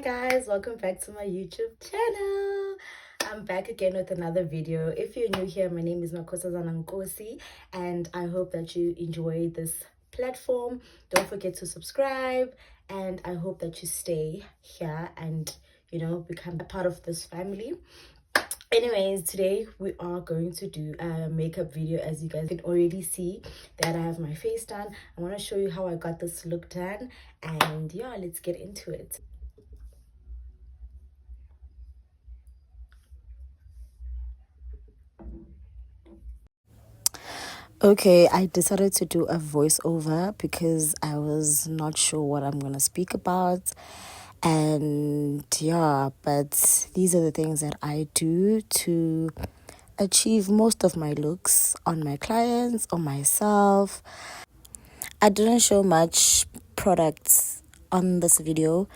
guys, welcome back to my YouTube channel. I'm back again with another video. If you're new here, my name is Nkosi, and I hope that you enjoy this platform. Don't forget to subscribe, and I hope that you stay here and become a part of this family. Anyways, today we are going to do a makeup video. As you guys can already see that I have my face done. I want to show you how I got this look done, and yeah, let's get into it. Okay, I decided to do a voiceover because I was not sure what I'm gonna speak about. And yeah, but these are the things that I do to achieve most of my looks on my clients, on myself. I didn't show much products on this video,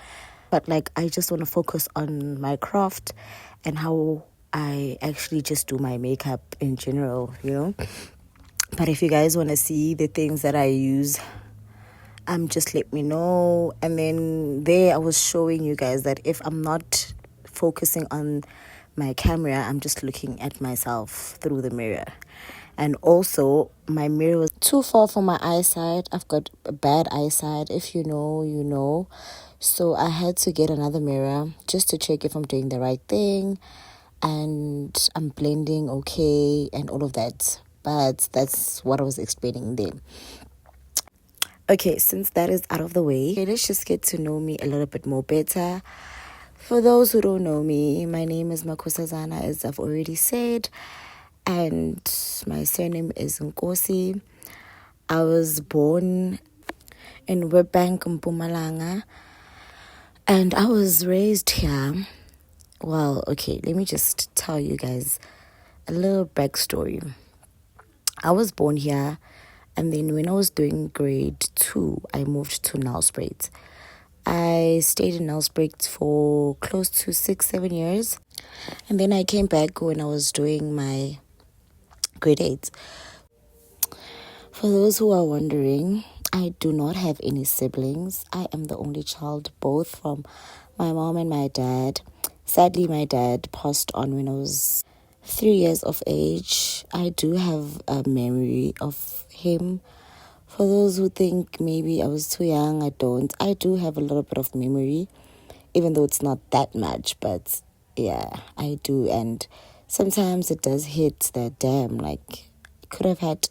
but like I just want to focus on my craft and how I actually just do my makeup in general. But if you guys want to see the things that I use, just let me know. And then there I was showing you guys that if I'm not focusing on my camera, I'm just looking at myself through the mirror. And also my mirror was too far from my eyesight. I've got a bad eyesight. If you know, you know. So I had to get another mirror just to check if I'm doing the right thing and I'm blending okay and all of that. But that's what I was explaining there. Okay, since that is out of the way, let's just get to know me a little bit more better. For those who don't know me, my name is Makosazana, as I've already said, and my surname is Nkosi. I was born in Webbank, Mpumalanga, and I was raised here. Well, okay, let me just tell you guys a little backstory. I was born here, and then when I was doing grade 2, I moved to Nelspruit. I stayed in Nelspruit for close to 6-7 years, and then I came back when I was doing my grade 8. For those who are wondering, I do not have any siblings. I am the only child, both from my mom and my dad. Sadly, my dad passed on when I was 3 years of age. I do have a memory of him. For those who think maybe I was too young, I don't. I do have a little bit of memory, even though it's not that much, but yeah, I do. And sometimes it does hit that damn, like, could have had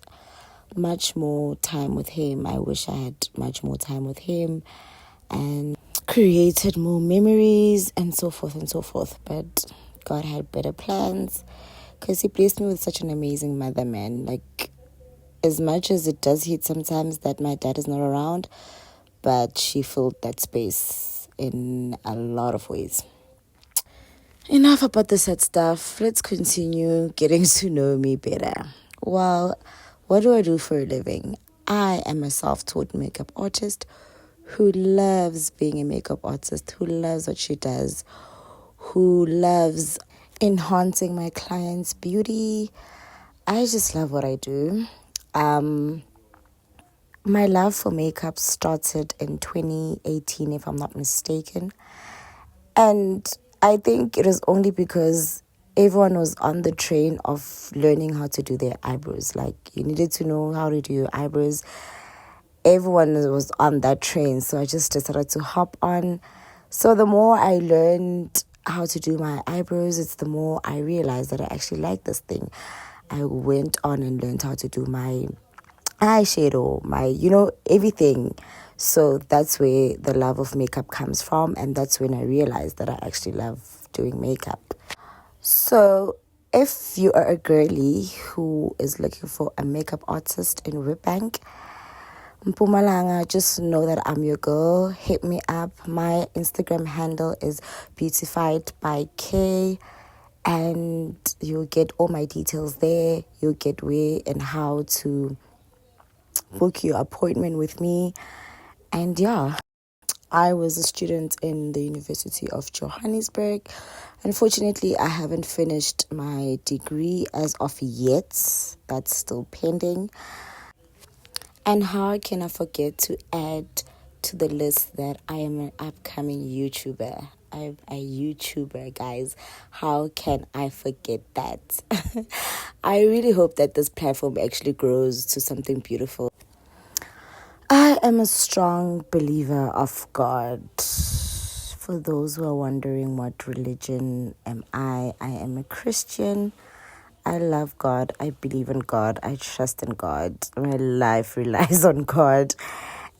much more time with him. I wish I had much more time with him and created more memories and so forth and so forth. But God had better plans because he blessed me with such an amazing mother, man. Like, as much as it does hit sometimes that my dad is not around, but she filled that space in a lot of ways. Enough about the sad stuff. Let's continue getting to know me better. Well, what do I do for a living? I am a self-taught makeup artist who loves being a makeup artist, who loves what she does, who loves enhancing my clients' beauty. I just love what I do. My love for makeup started in 2018, if I'm not mistaken. And I think it was only because everyone was on the train of learning how to do their eyebrows. Like, you needed to know how to do your eyebrows. Everyone was on that train, so I just decided to hop on. So the more I learned how to do my eyebrows, it's the more I realized that I actually like this thing. I went on and learned how to do my eyeshadow, my, everything. So that's where the love of makeup comes from, and that's when I realized that I actually love doing makeup. So if you are a girly who is looking for a makeup artist in Webbank, Mpumalanga, just know that I'm your girl. Hit me up. My Instagram handle is beautified by K, and you'll get all my details there. You'll get where and how to book your appointment with me. And yeah, I was a student in the University of Johannesburg. Unfortunately, I haven't finished my degree as of yet. That's still pending. And how can I forget to add to the list that I am an upcoming YouTuber? I'm a YouTuber, guys. How can I forget that? I really hope that this platform actually grows to something beautiful. I am a strong believer of God. For those who are wondering what religion am I am a Christian. I love God. I believe in God. I trust in God. My life relies on God.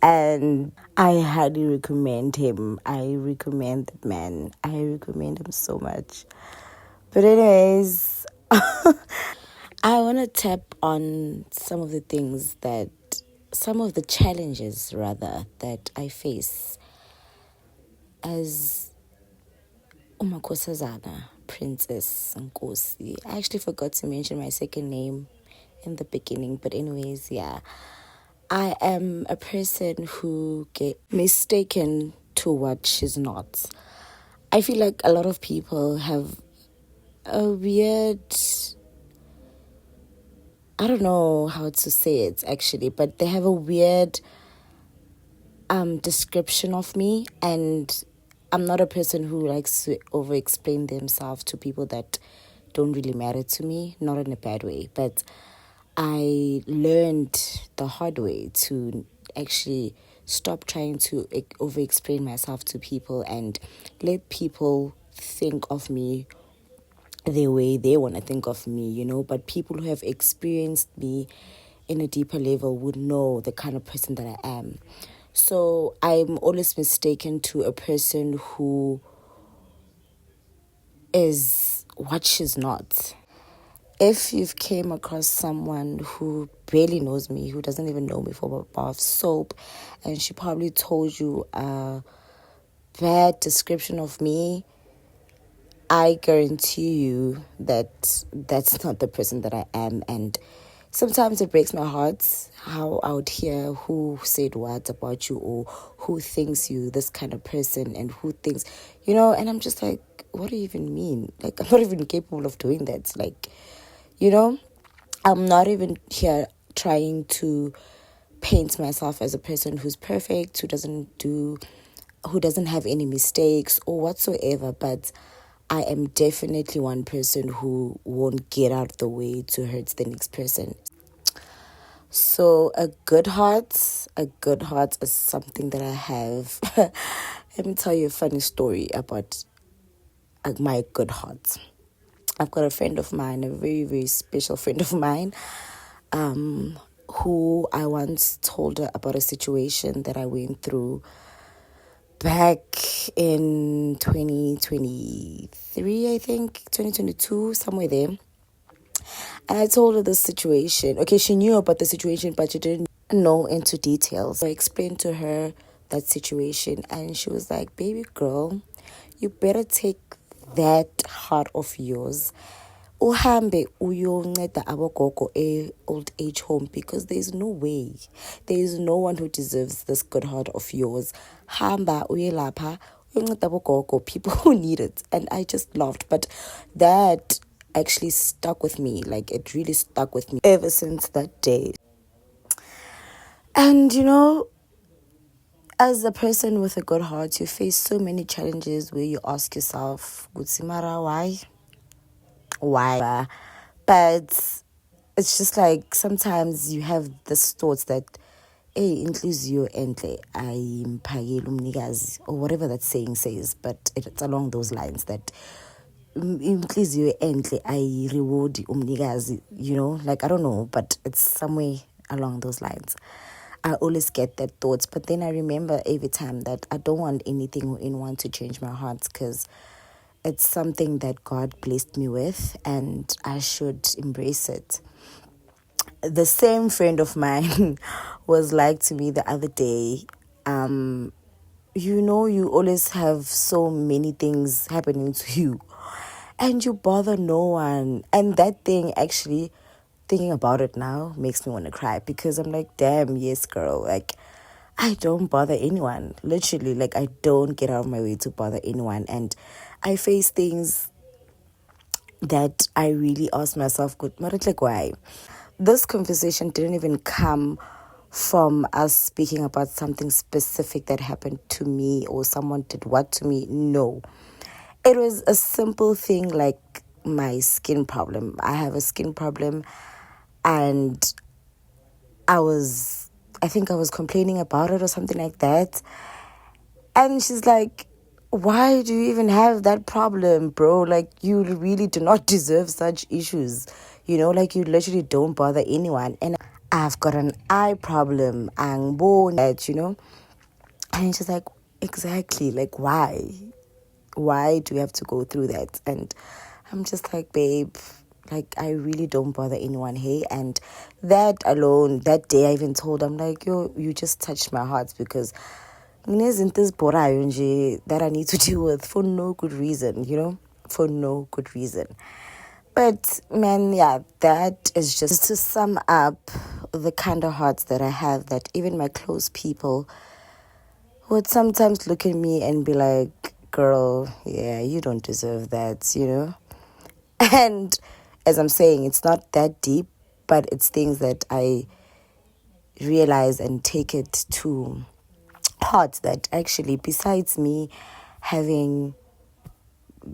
And I highly recommend him. I recommend that man. I recommend him so much. But anyways, I want to tap on some of the challenges rather that I face as umakosazana, Princess Nkosi. I actually forgot to mention my second name in the beginning, but anyways, yeah. I am a person who get mistaken to what she's not. I feel like a lot of people have a weird, I don't know how to say it actually, but they have a weird description of me, and I'm not a person who likes to over explain themselves to people that don't really matter to me, not in a bad way, but I learned the hard way to actually stop trying to over explain myself to people and let people think of me the way they want to think of me, but people who have experienced me in a deeper level would know the kind of person that I am. So I'm always mistaken to a person who is what she's not. If you've came across someone who barely knows me, who doesn't even know me from a bar of soap, and she probably told you a bad description of me, I guarantee you that that's not the person that I am. And sometimes it breaks my heart how I would hear who said what about you, or who thinks you this kind of person, and who thinks, and I'm just like, what do you even mean? Like, I'm not even capable of doing that. Like, I'm not even here trying to paint myself as a person who's perfect, who doesn't have any mistakes or whatsoever, but I am definitely one person who won't get out of the way to hurt the next person. So a good heart is something that I have. Let me tell you a funny story about my good heart. I've got a friend of mine, a very, very special friend of mine, who I once told her about a situation that I went through back in 2023, I think, 2022, somewhere there. And I told her the situation. Okay, she knew about the situation, but she didn't know into details. So I explained to her that situation, and she was like, baby girl, you better take that heart of yours uhambe uyonceda abogogo old age home, because there's no one who deserves this good heart of yours. Hamba uye lapha uyonceda abogogo, people who need it. And I just laughed, but that actually stuck with me. Like, it really stuck with me ever since that day. And as a person with a good heart, you face so many challenges where you ask yourself, Gutsimara, why? But it's just like sometimes you have this thoughts that, hey, inhliziyo enhle ayimphakeli umnikazi, or whatever that saying says, but it's along those lines that inhliziyo enhle ayireward umnikazi, like, I don't know, but it's somewhere along those lines. I always get that thoughts, but then I remember every time that I don't want anything or anyone to change my heart, because it's something that God blessed me with, and I should embrace it. The same friend of mine was like to me the other day, you always have so many things happening to you, and you bother no one. And that thing, actually, thinking about it now, makes me want to cry, because I'm like, damn, yes, girl. Like, I don't bother anyone. Literally, like, I don't get out of my way to bother anyone. And I face things that I really ask myself, good, like, why? This conversation didn't even come from us speaking about something specific that happened to me or someone did what to me. No. It was a simple thing like my skin problem. I have a skin problem, and I think I was complaining about it or something like that. And she's like, why do you even have that problem, bro? Like, you really do not deserve such issues. Like, you literally don't bother anyone. And I've got an eye problem. I'm born that. And she's like, exactly. Like, why? Why do we have to go through that? And I'm just like, babe, like, I really don't bother anyone, hey? And that alone, that day I even told him, like, yo, you just touched my heart, because isn't this that I need to deal with for no good reason, for no good reason. But man, yeah, that is just to sum up the kind of hearts that I have, that even my close people would sometimes look at me and be like, girl, yeah, you don't deserve that. And as I'm saying, it's not that deep, but it's things that I realize and take it to heart, that actually, besides me having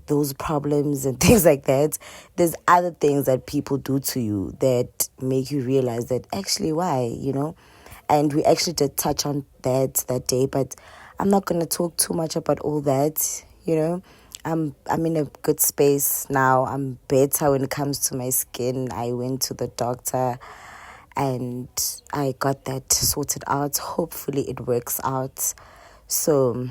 those problems and things like that, there's other things that people do to you that make you realize that actually, why. And we actually did touch on that day, but I'm not going to talk too much about all that. I'm in a good space now. I'm better when it comes to my skin. I went to the doctor and I got that sorted out. Hopefully it works out. So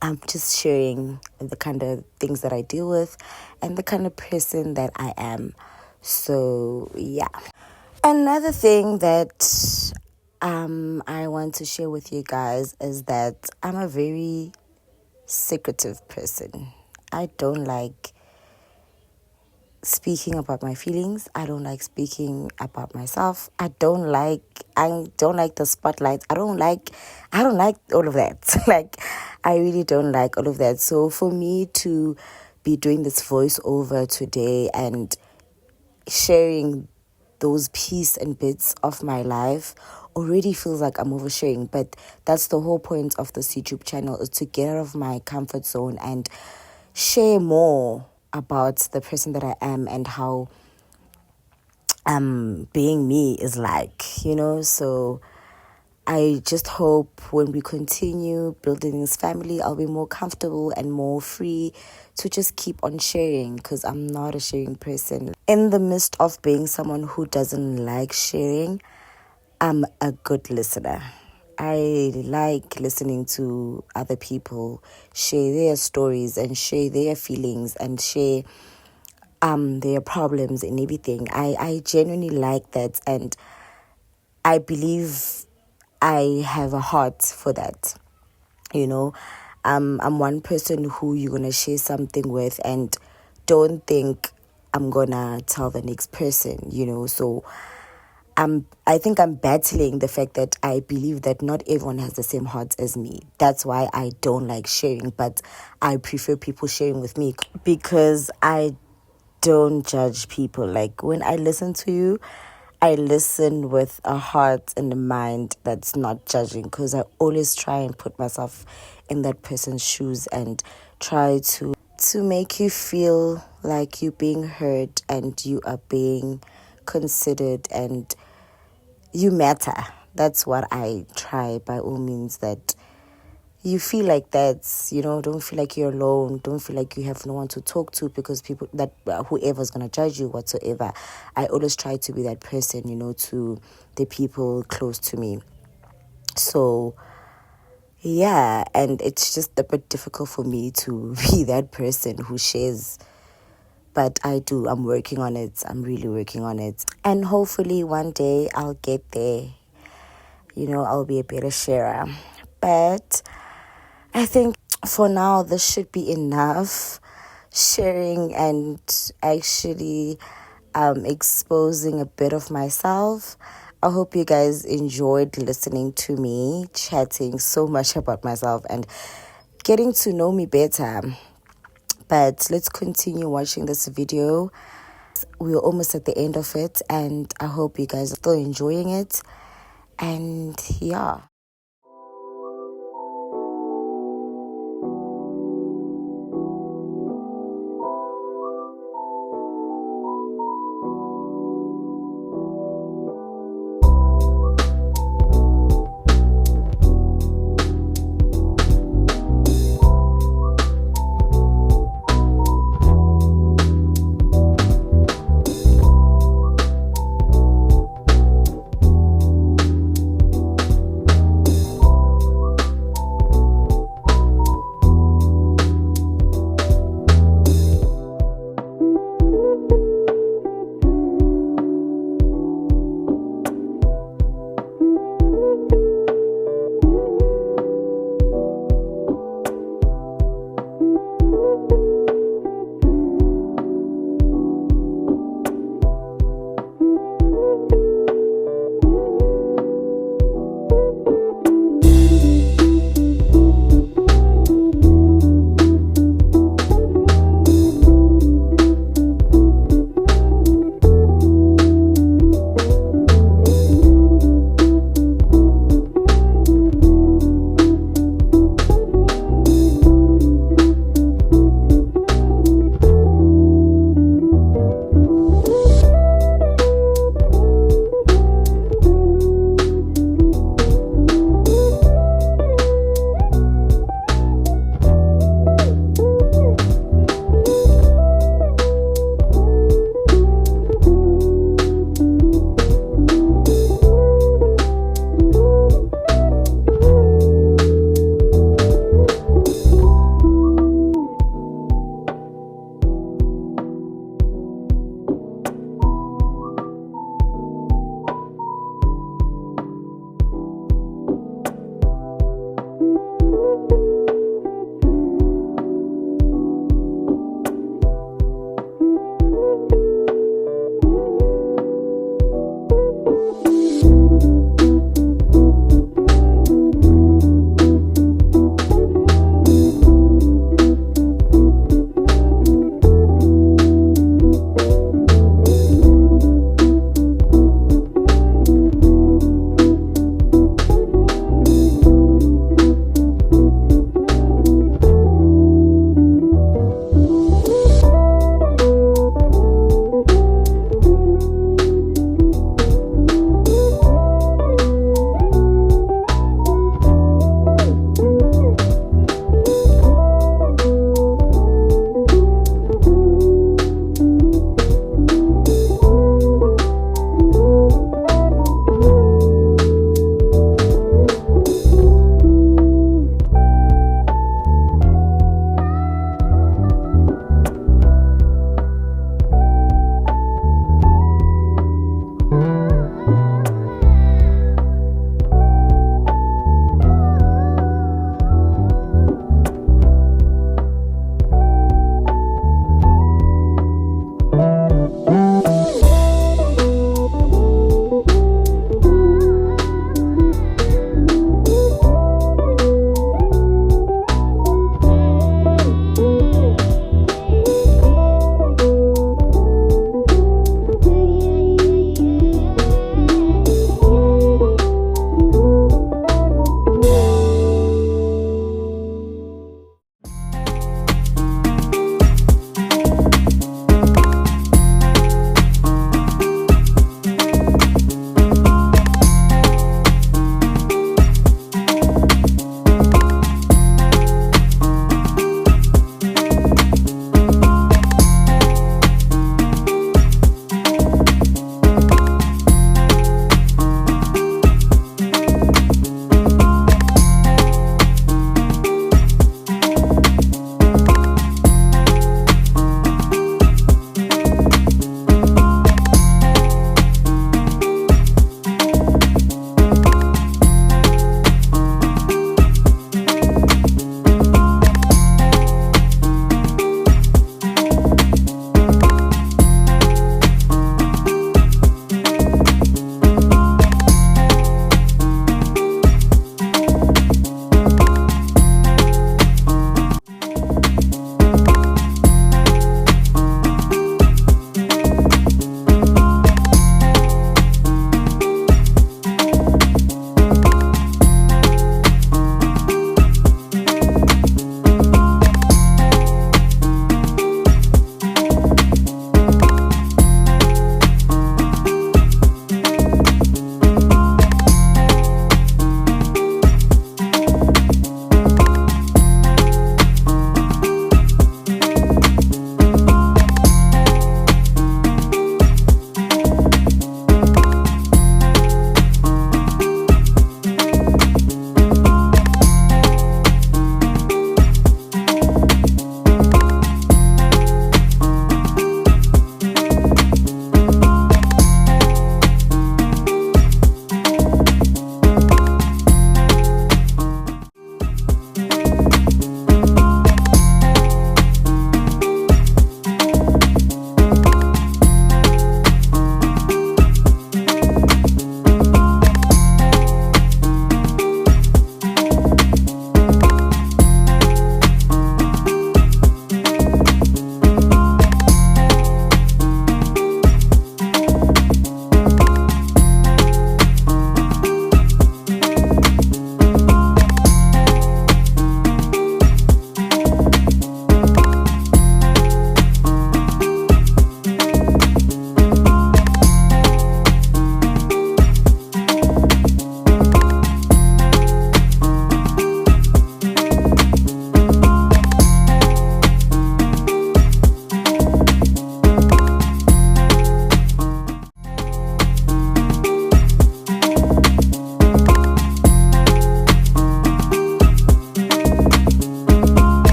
I'm just sharing the kind of things that I deal with and the kind of person that I am. So yeah. Another thing that I want to share with you guys is that I'm a very secretive person. I don't like speaking about my feelings. I don't like speaking about myself. I don't like the spotlight. I don't like all of that. Like, I really don't like all of that. So for me to be doing this voiceover today and sharing those pieces and bits of my life already feels like I'm oversharing. But that's the whole point of this YouTube channel, is to get out of my comfort zone and share more about the person that I am and how being me is like. So I just hope when we continue building this family, I'll be more comfortable and more free to just keep on sharing, because I'm not a sharing person. In the midst of being someone who doesn't like sharing, I'm a good listener. I like listening to other people share their stories and share their feelings and share their problems and everything. I genuinely like that, and I believe I have a heart for that. I'm one person who you're gonna share something with and don't think I'm gonna tell the next person. So I think I'm battling the fact that I believe that not everyone has the same heart as me. That's why I don't like sharing, but I prefer people sharing with me, because I don't judge people. Like, when I listen to you, I listen with a heart and a mind that's not judging, because I always try and put myself in that person's shoes and try to make you feel like you're being heard and you are being considered and you matter. That's what I try, by all means, that you feel like don't feel like you're alone. Don't feel like you have no one to talk to, because people that whoever's going to judge you whatsoever. I always try to be that person, to the people close to me. So yeah, and it's just a bit difficult for me to be that person who shares. But I do. I'm working on it. I'm really working on it. And hopefully one day I'll get there. I'll be a better sharer. But I think for now, this should be enough sharing and actually exposing a bit of myself. I hope you guys enjoyed listening to me, chatting so much about myself and getting to know me better. But let's continue watching this video. We're almost at the end of it, and I hope you guys are still enjoying it. And yeah.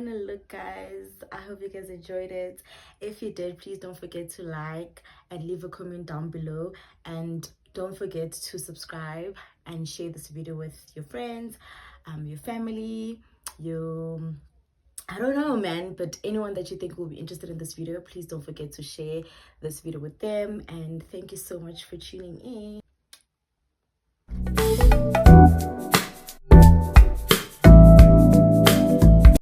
final look, guys. I hope you guys enjoyed it. If you did, please don't forget to like and leave a comment down below, and don't forget to subscribe and share this video with your friends, your family, your, I don't know, man, but anyone that you think will be interested in this video. Please don't forget to share this video with them. And thank you so much for tuning in.